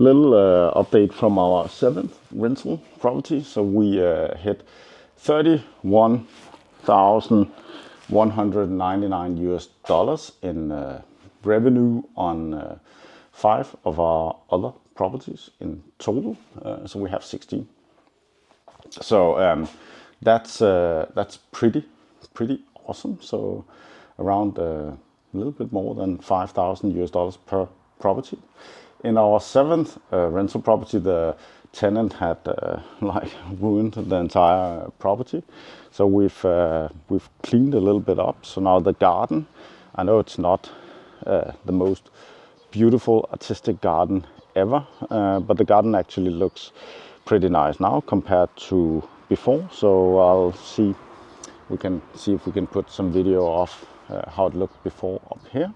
little update from our 7th rental property. So we hit $31,199 in revenue on 5 of our other properties in total. So we have 16. So that's pretty awesome. So around a little bit more than $5,000 per property. In our 7th rental property, the tenant had ruined the entire property. So we've cleaned a little bit up. So now the garden, I know it's not the most beautiful artistic garden ever, but the garden actually looks pretty nice now compared to before. So I'll see if we can put some video of how it looked before up here.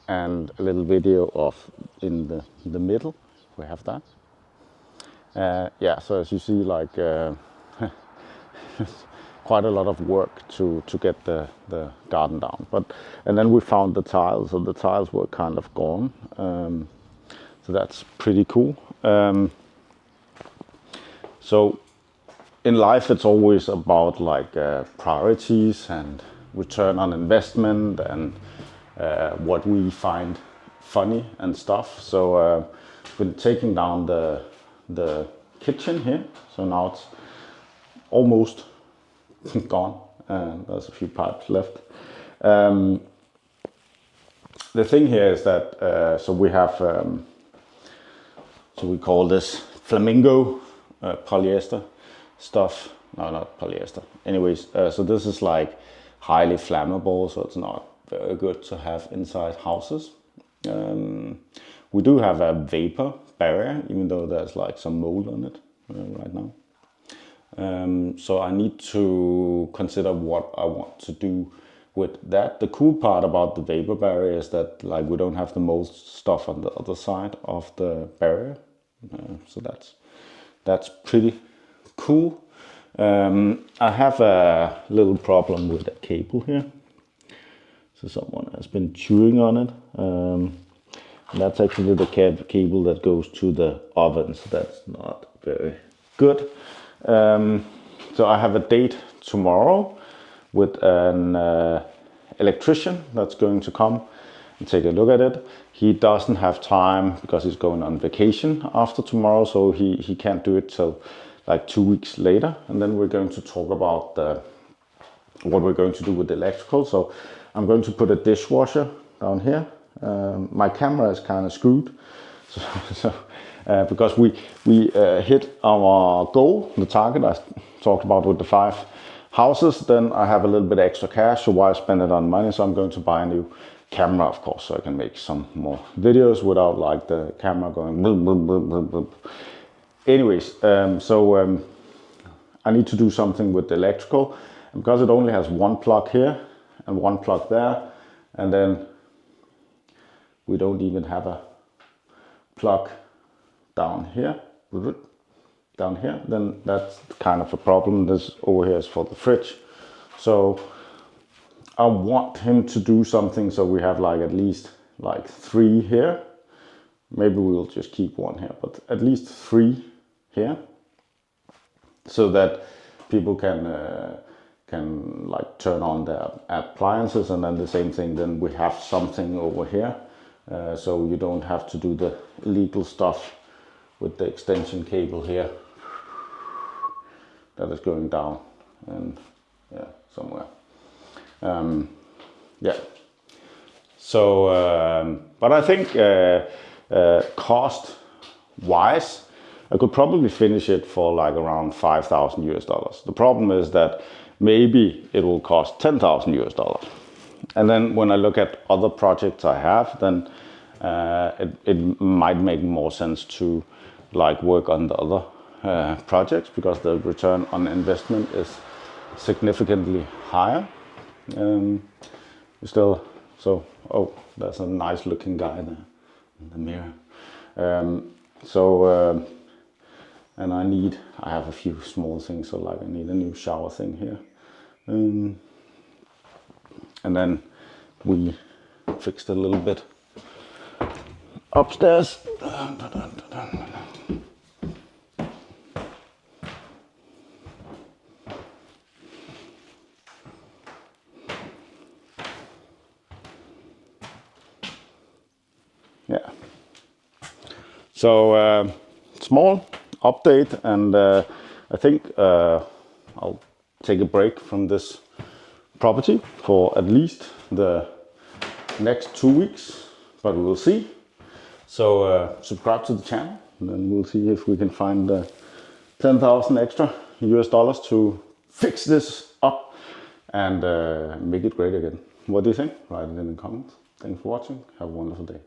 And a little video of in the middle, we have that. Yeah, so as you see, quite a lot of work to get the garden down. And then we found the tiles, so the tiles were kind of gone. So that's pretty cool. So in life, it's always about priorities and return on investment and what we find funny and stuff. So been taking down the kitchen here, so now it's almost gone. There's a few pipes left. The thing here is that so we have so we call this flamingo polyester stuff. No, not polyester. Anyways, so this is highly flammable, so it's not very good to have inside houses. We do have a vapor barrier, even though there's some mold on it right now. So I need to consider what I want to do with that. The cool part about the vapor barrier is that we don't have the mold stuff on the other side of the barrier. So that's pretty cool. I have a little problem with the cable here. So someone has been chewing on it. And that's actually the cable that goes to the oven, so that's not very good. So I have a date tomorrow with an electrician that's going to come and take a look at it. He doesn't have time because he's going on vacation after tomorrow, so he can't do it till 2 weeks later. And then we're going to talk about what we're going to do with the electrical. So I'm going to put a dishwasher down here. My camera is kind of screwed, so because we hit our goal, the target I talked about with the 5 houses. Then I have a little bit extra cash, so why spend it on money? So I'm going to buy a new camera, of course, so I can make some more videos without the camera going boom, boom, boom, boom, boom. Anyways, so I need to do something with the electrical, and because it only has one plug here and one plug there, and then we don't even have a plug down here, then that's kind of a problem. This over here is for the fridge. So I want him to do something so we have at least 3 here. Maybe we'll just keep 1 here, but at least 3 here, so that people can turn on their appliances, and then the same thing, then we have something over here. So you don't have to do the illegal stuff with the extension cable here that is going down and somewhere. Yeah. So, but I think cost wise, I could probably finish it for around $5,000. The problem is that maybe it will cost $10,000. And then when I look at other projects I have, then it might make more sense to work on the other projects, because the return on investment is significantly higher. You still, so, oh, that's a nice looking guy there in the mirror. And I have a few small things, so like I need a new shower thing here. And then we fixed a little bit upstairs. Yeah. So small update, and I think I'll take a break from this property for at least the next 2 weeks, but we'll see. So subscribe to the channel, and then we'll see if we can find 10,000 extra US dollars to fix this up and make it great again. What do you think? Write it in the comments. Thanks for watching. Have a wonderful day.